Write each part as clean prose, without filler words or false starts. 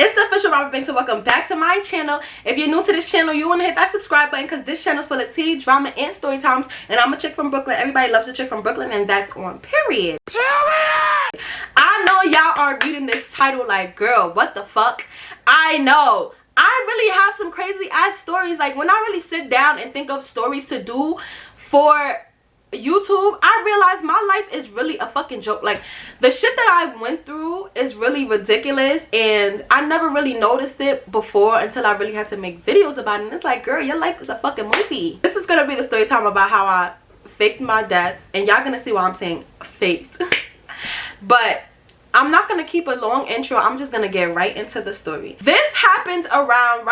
It's the official Robyn Banks, and welcome back to my channel. If you're new to this channel, you want to hit that subscribe button because this channel is full of tea, drama, and story times. And I'm a chick from Brooklyn. Everybody loves a chick from Brooklyn, and that's on period. I know y'all are reading this title like, girl, what the fuck? I know. I really have some crazy ass stories. Like, when I really sit down and think of stories to do for YouTube, I realize my life is really a fucking joke. Like, the shit that I've went through is really ridiculous, and I never really noticed it before until I really had to make videos about it. And it's like, girl, your life is a fucking movie. This is gonna be the story time about how I faked my death, and y'all gonna see why I'm saying faked. But I'm not gonna keep a long intro. I'm just gonna get right into the story. This happened around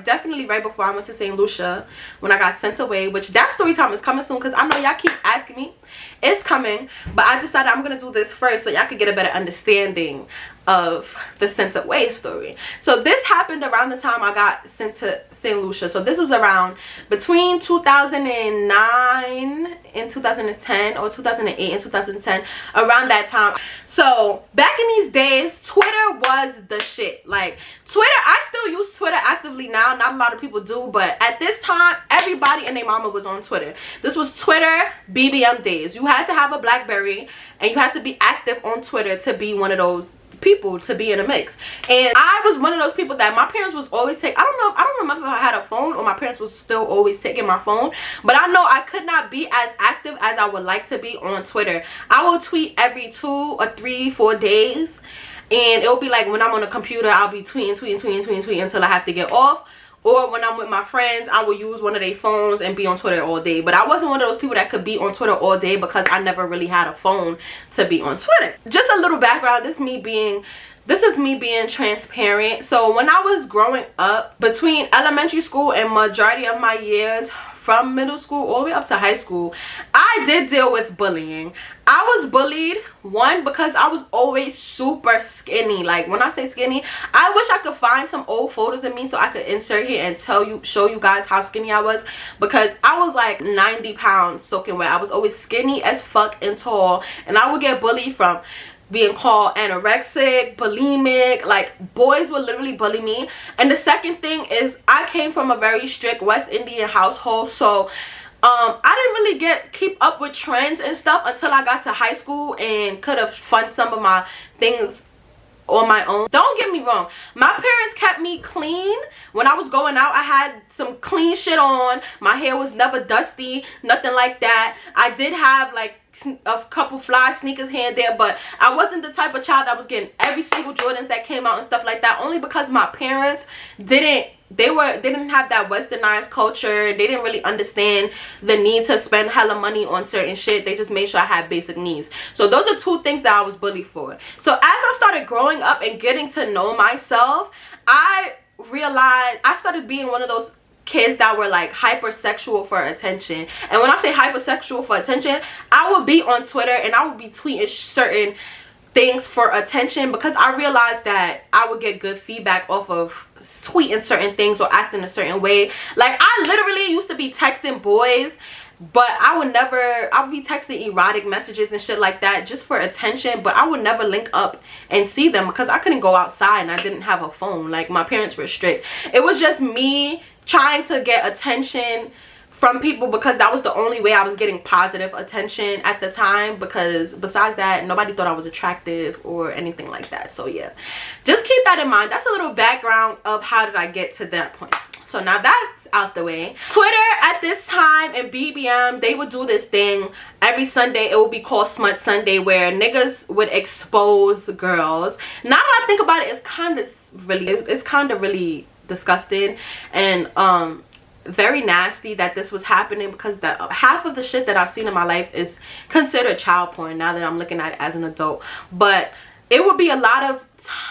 definitely right before I went to St. Lucia, when I got sent away, which that story time is coming soon because I know y'all keep asking me. It's coming, but I decided I'm gonna do this first so y'all could get a better understanding of the sent away story. So this happened around the time I got sent to St. Lucia. So this was around between 2009 and 2010, or 2008 and 2010, around that time. So back in these days, Twitter was the shit. Like, Twitter, I still use Twitter actively now. Not a lot of people do, but at this time, everybody and their mama was on Twitter. This was Twitter BBM days. You had to have a BlackBerry and you had to be active on Twitter to be one of those people, to be in a mix. And I was one of those people that my parents was always take. I don't remember if I had a phone or my parents was still always taking my phone, but I know I could not be as active as I would like to be on Twitter. I will tweet every 2 or 3, 4 days, and it'll be like when I'm on a computer, I'll be tweeting until I have to get off. Or when I'm with my friends, I will use one of their phones and be on Twitter all day. But I wasn't one of those people that could be on Twitter all day because I never really had a phone to be on Twitter. Just a little background, this is me being transparent. So when I was growing up, between elementary school and majority of my years, from middle school all the way up to high school, I did deal with bullying. I was bullied, one, because I was always super skinny. Like, when I say skinny, I wish I could find some old photos of me so I could insert here and show you guys how skinny I was, because I was like 90 pounds soaking wet. I was always skinny as fuck and tall, and I would get bullied from being called anorexic, bulimic. Like, boys would literally bully me. And the second thing is, I came from a very strict West Indian household, so I didn't really keep up with trends and stuff until I got to high school and could have funded some of my things on my own. Don't get me wrong, my parents kept me clean. When I was going out, I had some clean shit on. My hair was never dusty, nothing like that. I did have like a couple fly sneakers here and there, but I wasn't the type of child that was getting every single Jordans that came out and stuff like that, only because my parents didn't have that westernized culture. They didn't really understand the need to spend hella money on certain shit. They just made sure I had basic needs. So those are two things that I was bullied for. So as I started growing up and getting to know myself, I realized I started being one of those kids that were like hypersexual for attention. And when I say hypersexual for attention, I would be on Twitter and I would be tweeting certain things for attention because I realized that I would get good feedback off of tweeting certain things or acting a certain way. Like, I literally used to be texting boys, but I would be texting erotic messages and shit like that just for attention, but I would never link up and see them because I couldn't go outside and I didn't have a phone. Like, my parents were strict. It was just me trying to get attention from people because that was the only way I was getting positive attention at the time, because besides that, nobody thought I was attractive or anything like that. So yeah, just keep that in mind. That's a little background of how did I get to that point. So now that's out the way. Twitter at this time and BBM, they would do this thing every Sunday. It would be called Smut Sunday, where niggas would expose girls. Now that I think about it, it's kind of really disgusting and very nasty that this was happening, because half of the shit that I've seen in my life is considered child porn now that I'm looking at it as an adult. But it would be a lot of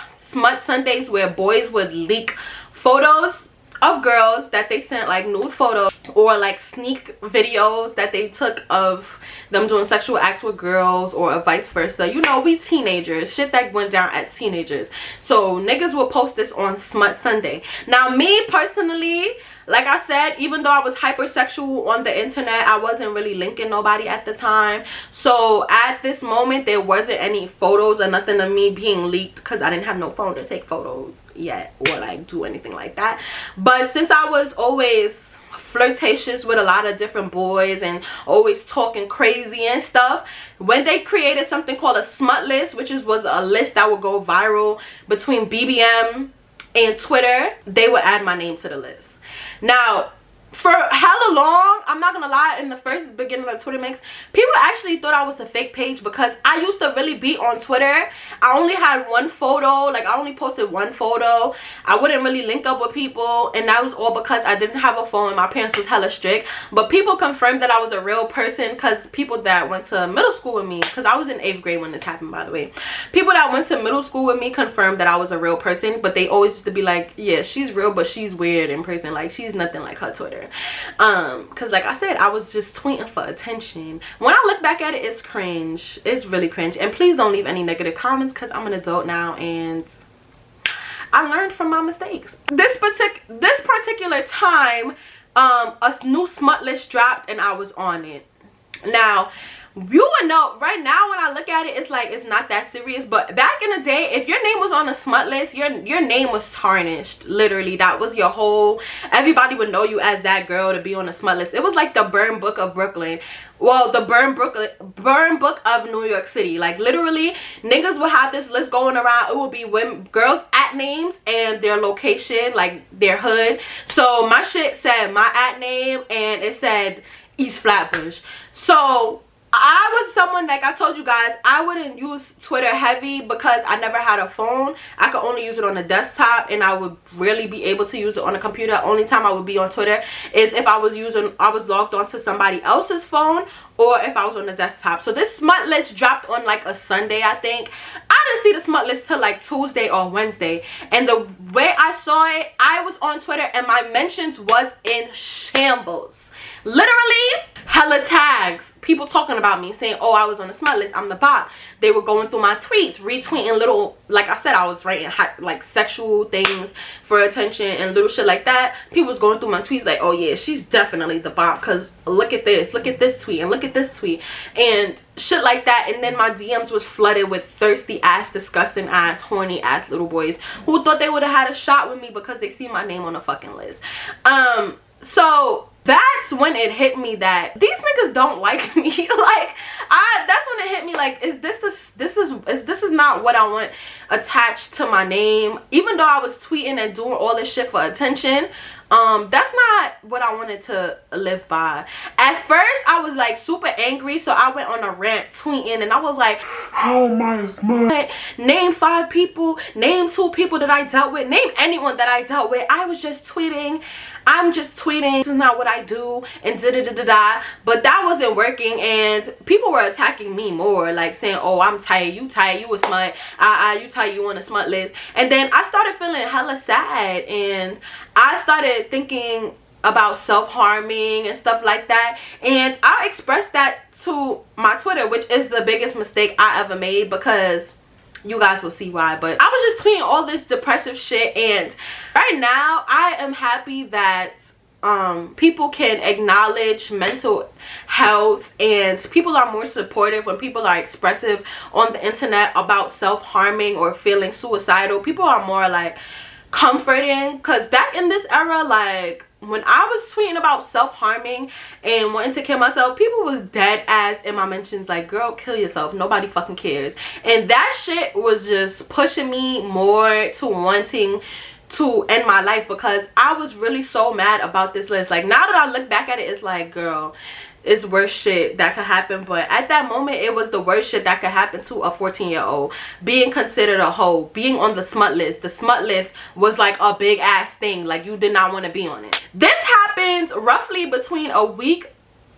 Smut Sundays where boys would leak photos of girls that they sent, like nude photos or like sneak videos that they took of them doing sexual acts with girls, or vice versa. You know, we teenagers, shit that went down as teenagers. So niggas will post this on Smut Sunday. Now, me personally, like I said, even though I was hypersexual on the internet, I wasn't really linking nobody at the time. So at this moment, there wasn't any photos or nothing of me being leaked because I didn't have no phone to take photos. yet or like do anything like that. But since I was always flirtatious with a lot of different boys and always talking crazy and stuff, when they created something called a smut list, which was a list that would go viral between BBM and Twitter, they would add my name to the list. Now, for hella long, I'm not gonna lie, in the first beginning of Twitter mix, people actually thought I was a fake page because I used to really be on Twitter. I only had one photo, like I only posted one photo. I wouldn't really link up with people, and that was all because I didn't have a phone. My parents was hella strict. But people confirmed that I was a real person, because people that went to middle school with me, because I was in 8th grade when this happened, by the way. People that went to middle school with me confirmed that I was a real person, but they always used to be like, yeah, she's real, but she's weird in person. Like, she's nothing like her Twitter. Because like I said, I was just tweeting for attention. When I look back at it, it's cringe. It's really cringe. And please don't leave any negative comments, because I'm an adult now and I learned from my mistakes. This particular time, a new smut list dropped and I was on it. Now, you would know right now when I look at it, it's like it's not that serious. But back in the day, if your name was on a smut list, your name was tarnished. Literally, that was your whole, everybody would know you as that girl to be on a smut list. It was like the burn book of Brooklyn. Well, the burn book of New York City. Like, literally, niggas would have this list going around. It would be women, girls at names and their location, like their hood. So my shit said my at name and it said East Flatbush. So I was someone, like I told you guys, I wouldn't use Twitter heavy because I never had a phone. I could only use it on a desktop, and I would rarely be able to use it on a computer. The only time I would be on Twitter is if I was logged onto somebody else's phone, or if I was on the desktop. So this smut list dropped on like a Sunday, I think. I didn't see the smut list till like Tuesday or Wednesday. And the way I saw it, I was on Twitter and my mentions was in shambles. Literally, hella tags. People talking about me, saying, oh, I was on the smut list, I'm the bot. They were going through my tweets, retweeting little, like I said, I was writing like sexual things for attention and little shit like that. People was going through my tweets like, oh yeah, she's definitely the bot, because look at this tweet, and look at this tweet, and shit like that. And then my DMs was flooded with thirsty ass, disgusting ass, horny ass little boys who thought they would have had a shot with me because they see my name on the fucking list. So that's when it hit me that these niggas don't like me. Like, that's when it hit me, like, this is not what I want attached to my name. Even though I was tweeting and doing all this shit for attention, that's not what I wanted to live by. At first I was like super angry, so I went on a rant tweeting, and I was like, how am I smart? Name 5 people, name 2 people that I dealt with, name anyone that I dealt with. I was just tweeting, I'm just tweeting, this is not what I do, and da-da-da-da-da. But that wasn't working, and people were attacking me more, like saying, oh, I'm tired, you a smut, you tired, you on a smut list. And then I started feeling hella sad, and I started thinking about self-harming and stuff like that, and I expressed that to my Twitter, which is the biggest mistake I ever made, because you guys will see why. But I was just tweeting all this depressive shit, and right now I am happy that people can acknowledge mental health, and people are more supportive when people are expressive on the internet about self-harming or feeling suicidal. People are more like comforting, because back in this era, like when I was tweeting about self-harming and wanting to kill myself, people was dead ass in my mentions like, girl, kill yourself, nobody fucking cares. And that shit was just pushing me more to wanting to end my life, because I was really so mad about this list. Like, now that I look back at it, it's like, girl, it's worse shit that could happen. But at that moment, it was the worst shit that could happen to a 14-year-old. Being considered a hoe, being on the smut list. The smut list was like a big ass thing. Like, you did not want to be on it. This happened roughly between a week,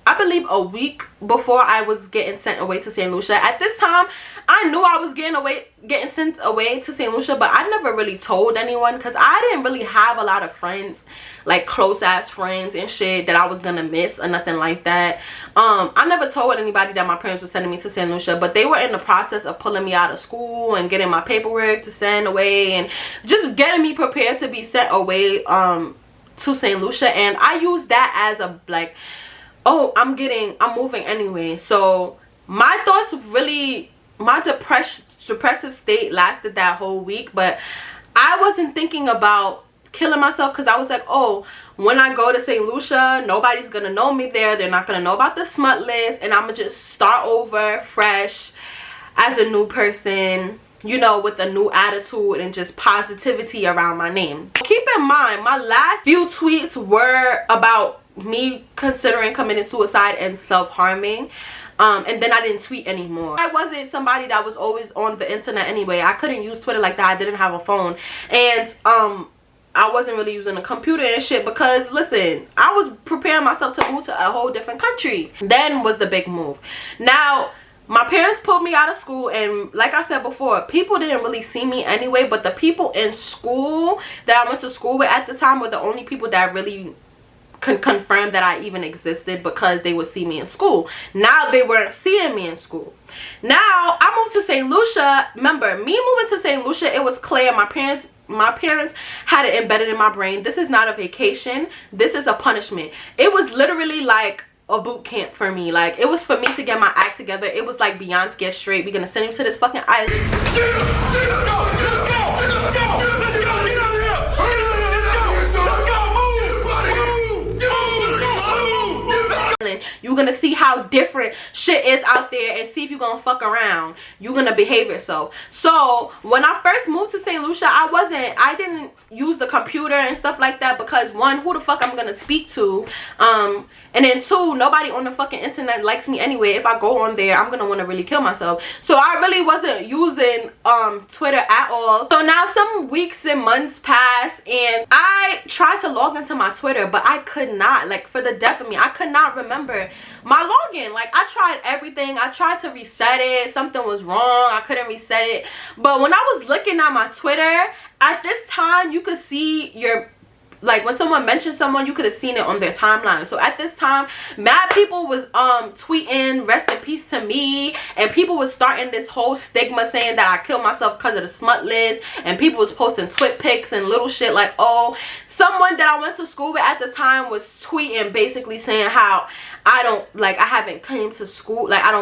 I believe a week before I was getting sent away to St. Lucia. At this time, I knew I was getting sent away to St. Lucia, but I never really told anyone, because I didn't really have a lot of friends, like close ass friends and shit, that I was gonna miss or nothing like that. I never told anybody that my parents were sending me to St. Lucia, but they were in the process of pulling me out of school and getting my paperwork to send away, and just getting me prepared to be sent away to St. Lucia. And I used that as a like, oh, I'm moving anyway. So my thoughts really, my depressive state lasted that whole week. But I wasn't thinking about killing myself because I was like, oh, when I go to St. Lucia, nobody's gonna know me there. They're not gonna know about the smut list, and I'm gonna just start over fresh as a new person, you know, with a new attitude and just positivity around my name. Keep in mind, my last few tweets were about me considering committing suicide and self-harming. And then I didn't tweet anymore. I wasn't somebody that was always on the internet anyway. I couldn't use Twitter like that. I didn't have a phone. And I wasn't really using a computer and shit because, listen, I was preparing myself to move to a whole different country. Then was the big move. Now, my parents pulled me out of school, and like I said before, people didn't really see me anyway, but the people in school that I went to school with at the time were the only people that really confirm that I even existed because they would see me in school. Now they weren't seeing me in school. Now I moved to St. Lucia. Remember, me moving to St. Lucia, it was clear my parents had it embedded in my brain. This is not a vacation. This is a punishment. It was literally like a boot camp for me. Like, it was for me to get my act together. It was like Beyonce, get straight. We're gonna send you to this fucking island. Let's go. You're gonna see how different shit is out there and see if you're gonna fuck around. You're gonna behave yourself. So when I first moved to St. Lucia, I didn't use the computer and stuff like that because, one, who the fuck I'm gonna speak to, and then two, nobody on the fucking internet likes me anyway. If I go on there, I'm gonna want to really kill myself. So I really wasn't using Twitter at all. So now some weeks and months passed, and I tried to log into my Twitter, but I could not. Like, for the death of me, I could not remember my login. Like, I tried everything. I tried to reset it. Something was wrong. I couldn't reset it. But when I was looking at my Twitter at this time, you could see your, like, when someone mentioned someone, you could have seen it on their timeline. So at this time, mad people was tweeting rest in peace to me, and people was starting this whole stigma saying that I killed myself because of the smut list, and people was posting twit pics and little shit like, oh, someone that I went to school with at the time was tweeting basically saying how I haven't came to school, like, I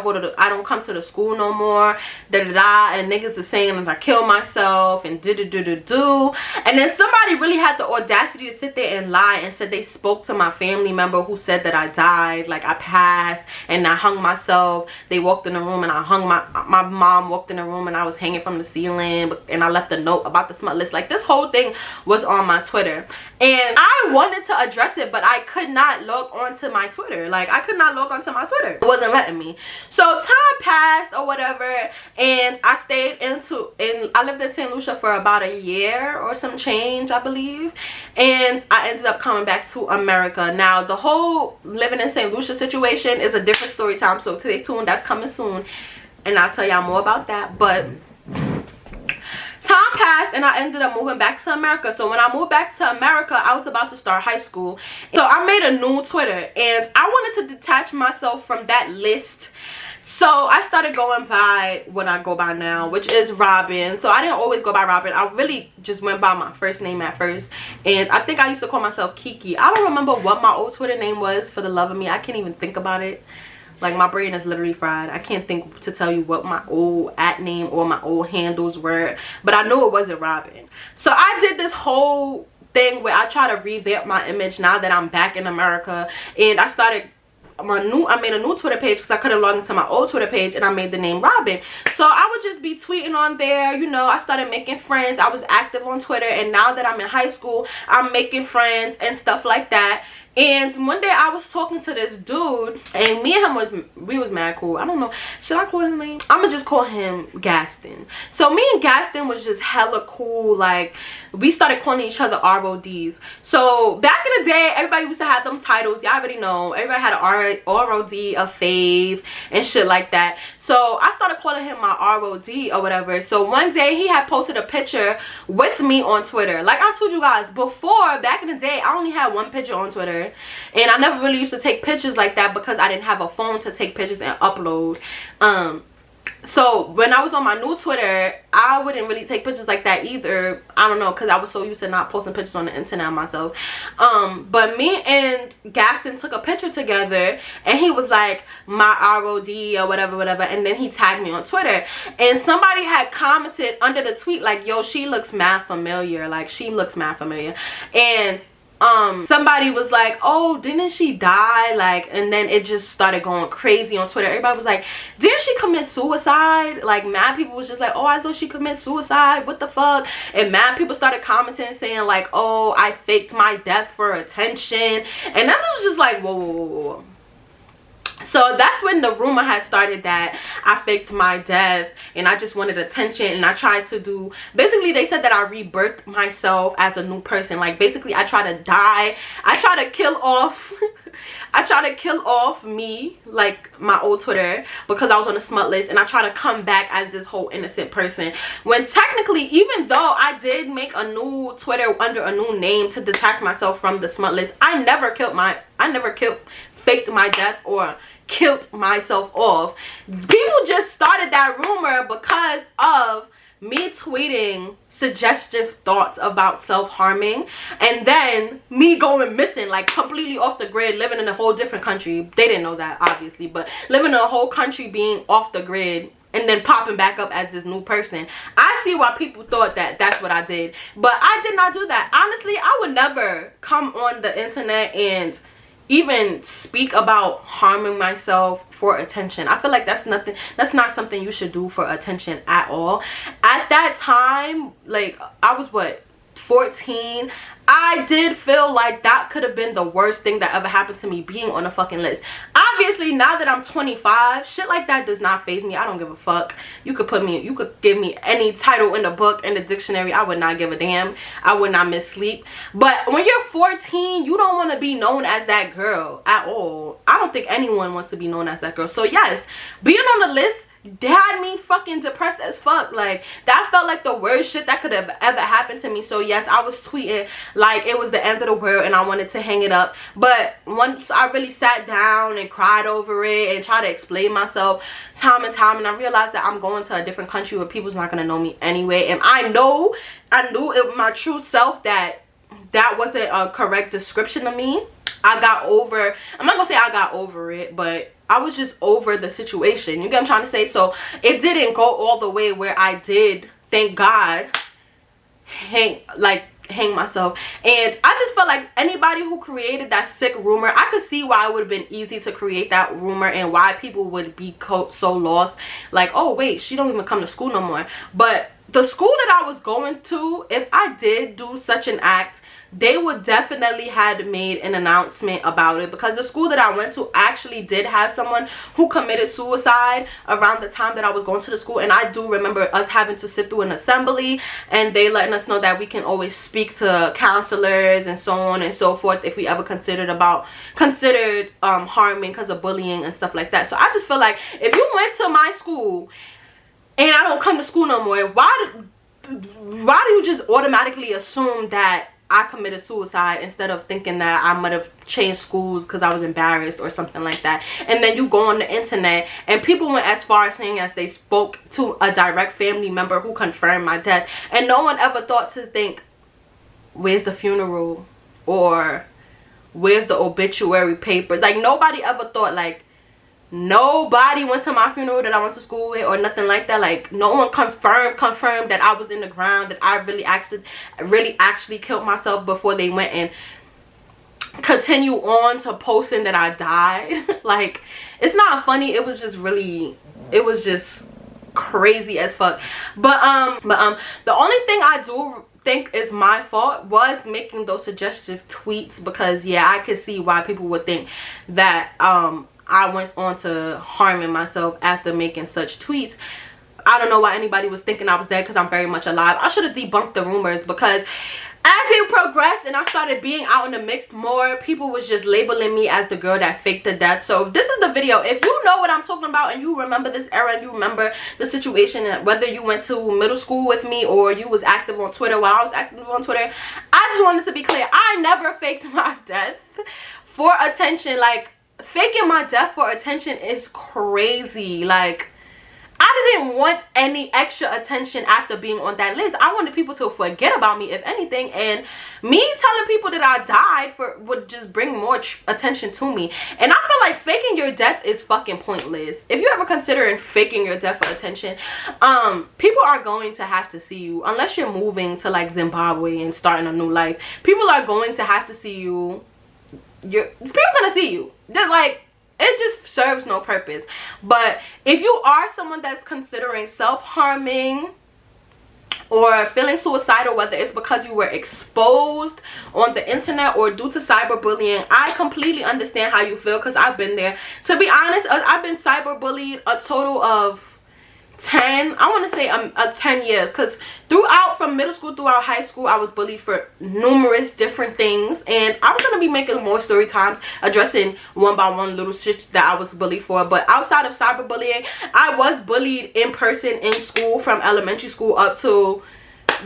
don't come to the school no more, and niggas are saying that I killed myself and and then somebody really had the audacity to sit there and lie and said they spoke to my family member who said that I died, like I passed and I hung myself. They walked in the room and I hung my mom walked in the room and I was hanging from the ceiling, and I left a note about the smut list. Like, this whole thing was on my Twitter, and I wanted to address it, but I could not log on to my Twitter. Like, I could not log on to my Twitter. It wasn't letting me. So time passed or whatever, and I stayed I lived in St. Lucia for about a year or some change, I believe, and I ended up coming back to America. Now, the whole living in St. Lucia situation is a different story time, so stay tuned. That's coming soon, and I'll tell y'all more about that. But time passed and I ended up moving back to America. So when I moved back to America, I was about to start high school. So I made a new Twitter, and I wanted to detach myself from that list. So I started going by what I go by now, which is Robyn. So I didn't always go by Robyn. I really just went by my first name at first. And I think I used to call myself Kiki. I don't remember what my old Twitter name was, for the love of me. I can't even think about it. Like, my brain is literally fried. I can't think to tell you what my old @ name or my old handles were. But I know it wasn't Robyn. So I did this whole thing where I try to revamp my image now that I'm back in America. And I made a new Twitter page because I couldn't log into my old Twitter page, and I made the name Robyn. So I would just be tweeting on there, you know. I started making friends. I was active on Twitter, and now that I'm in high school, I'm making friends and stuff like that. And one day I was talking to this dude, and me and him we was mad cool. I don't know, should I call his name? I'm gonna just call him Gaston. So me and Gaston was just hella cool. Like, we started calling each other RODs. So back in the day, everybody used to have them titles. Y'all already know. Everybody had an ROD, a fave, and shit like that. So I started calling him my ROD or whatever. So one day he had posted a picture with me on Twitter. Like I told you guys before, back in the day, I only had one picture on Twitter. And I never really used to take pictures like that because I didn't have a phone to take pictures and upload. So when I was on my new Twitter, I wouldn't really take pictures like that either. I don't know, because I was so used to not posting pictures on the internet myself. But me and Gaston took a picture together, and he was like, my ROD or whatever, and then he tagged me on Twitter, and somebody had commented under the tweet like, yo, she looks mad familiar, like she looks mad familiar. And somebody was like, oh, didn't she die? Like, and then it just started going crazy on Twitter. Everybody was like, didn't she commit suicide? Like, mad people was just like, oh, I thought she committed suicide, what the fuck? And mad people started commenting saying like, oh, I faked my death for attention. And that was just like, whoa, whoa, whoa, whoa. So that's when the rumor had started that I faked my death and I just wanted attention, and I tried to do, basically they said that I rebirthed myself as a new person. Like, basically I try to die, I try to kill off I try to kill off me, like my old Twitter, because I was on the smut list, and I try to come back as this whole innocent person, when technically, even though I did make a new Twitter under a new name to detach myself from the smut list, I never faked my death or killed myself off. People just started that rumor because of me tweeting suggestive thoughts about self-harming, and then me going missing, like completely off the grid, living in a whole different country. They didn't know that, obviously, but living in a whole country, being off the grid, and then popping back up as this new person. I see why people thought that that's what I did, but I did not do that. Honestly, I would never come on the internet and even speak about harming myself for attention. I feel like that's not something you should do for attention at all. At that time, like, I was what, 14? I did feel like that could have been the worst thing that ever happened to me, being on a fucking list. Obviously, now that I'm 25, shit like that does not faze me. I don't give a fuck. You could give me any title in the book, in the dictionary, I would not give a damn. I would not miss sleep. But when you're 14, you don't want to be known as that girl at all. I don't think anyone wants to be known as that girl. So yes, being on the list had me fucking depressed as fuck. Like, that felt like the worst shit that could have ever happened to me. So yes, I was tweeting like it was the end of the world and I wanted to hang it up. But once I really sat down and cried over it and tried to explain myself time and time, and I realized that I'm going to a different country where people's not gonna know me anyway, and I knew it, my true self, that wasn't a correct description of me. I got over, I'm not gonna say I got over it, but I was just over the situation. You get what I'm trying to say? So it didn't go all the way where I did, thank God, hang myself. And I just felt like anybody who created that sick rumor, I could see why it would have been easy to create that rumor and why people would be so lost. Like, oh wait, she don't even come to school no more. But the school that I was going to, if I did do such an act, they would definitely had made an announcement about it, because the school that I went to actually did have someone who committed suicide around the time that I was going to the school. And I do remember us having to sit through an assembly, and they letting us know that we can always speak to counselors and so on and so forth if we ever considered harming because of bullying and stuff like that. So I just feel like if you went to my school and I don't come to school no more, why do you just automatically assume that I committed suicide instead of thinking that I might have changed schools because I was embarrassed or something like that? And then you go on the internet and people went as far as saying as they spoke to a direct family member who confirmed my death, and no one ever thought to think, where's the funeral, or where's the obituary papers? Like, nobody ever thought, like, nobody went to my funeral that I went to school with or nothing like that. Like, no one confirmed that I was in the ground, that I really actually killed myself before they went and continue on to posting that I died. Like, it's not funny. It was just really, it was just crazy as fuck. But the only thing I do think is my fault was making those suggestive tweets, because yeah, I could see why people would think that I went on to harming myself after making such tweets. I don't know why anybody was thinking I was dead, because I'm very much alive. I should have debunked the rumors, because as it progressed and I started being out in the mix more, people was just labeling me as the girl that faked the death. So this is the video. If you know what I'm talking about and you remember this era and you remember the situation, whether you went to middle school with me or you was active on Twitter while I was active on Twitter, I just wanted to be clear. I never faked my death for attention. Like, faking my death for attention is crazy. Like, I I didn't want any extra attention after being on that list. I wanted people to forget about me, if anything, and me telling people that I died would just bring more attention to me. And I feel like faking your death is fucking pointless. If you ever considering faking your death for attention, people are going to have to see you, unless you're moving to like Zimbabwe and starting a new life. People are going to have to see you. People are gonna see you. Just like, it just serves no purpose. But if you are someone that's considering self-harming or feeling suicidal, whether it's because you were exposed on the internet or due to cyberbullying, I completely understand how you feel, because I've been there. To be honest, I've been cyberbullied a total of 10, I want to say 10 years, because from middle school throughout high school, I was bullied for numerous different things. And I'm going to be making more story times addressing one by one little shit that I was bullied for. But outside of cyberbullying, I was bullied in person in school, from elementary school up to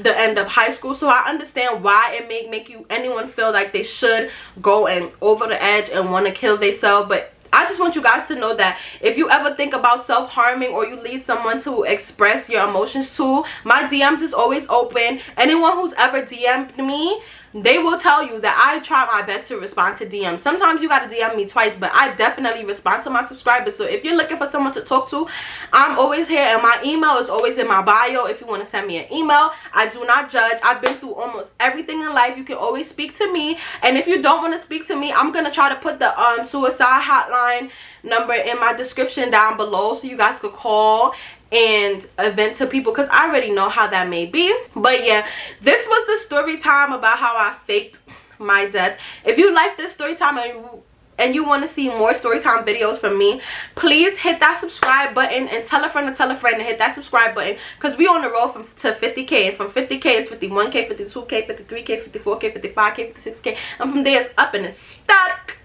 the end of high school. So I understand why it may make anyone feel like they should go and over the edge and want to kill themselves. But I just want you guys to know that if you ever think about self-harming, or you need someone to express your emotions to, my DMs is always open. Anyone who's ever DM'd me, they will tell you that I try my best to respond to DMs. Sometimes you gotta DM me twice, but I definitely respond to my subscribers. So if you're looking for someone to talk to, I'm always here, and my email is always in my bio if you want to send me an email. I do not judge. I've been through almost everything in life. You can always speak to me. And if you don't want to speak to me, I'm gonna try to put the suicide hotline number in my description down below, so you guys could call and vent to people, because I already know how that may be. But yeah, this was the story time about how I faked my death. If you like this story time and you want to see more story time videos from me, please hit that subscribe button and tell a friend to tell a friend to hit that subscribe button, because we on the road to 50k, and from 50k is 51k, 52k, 53k, 54k, 55k, 56k, and from there it's up and it's stuck.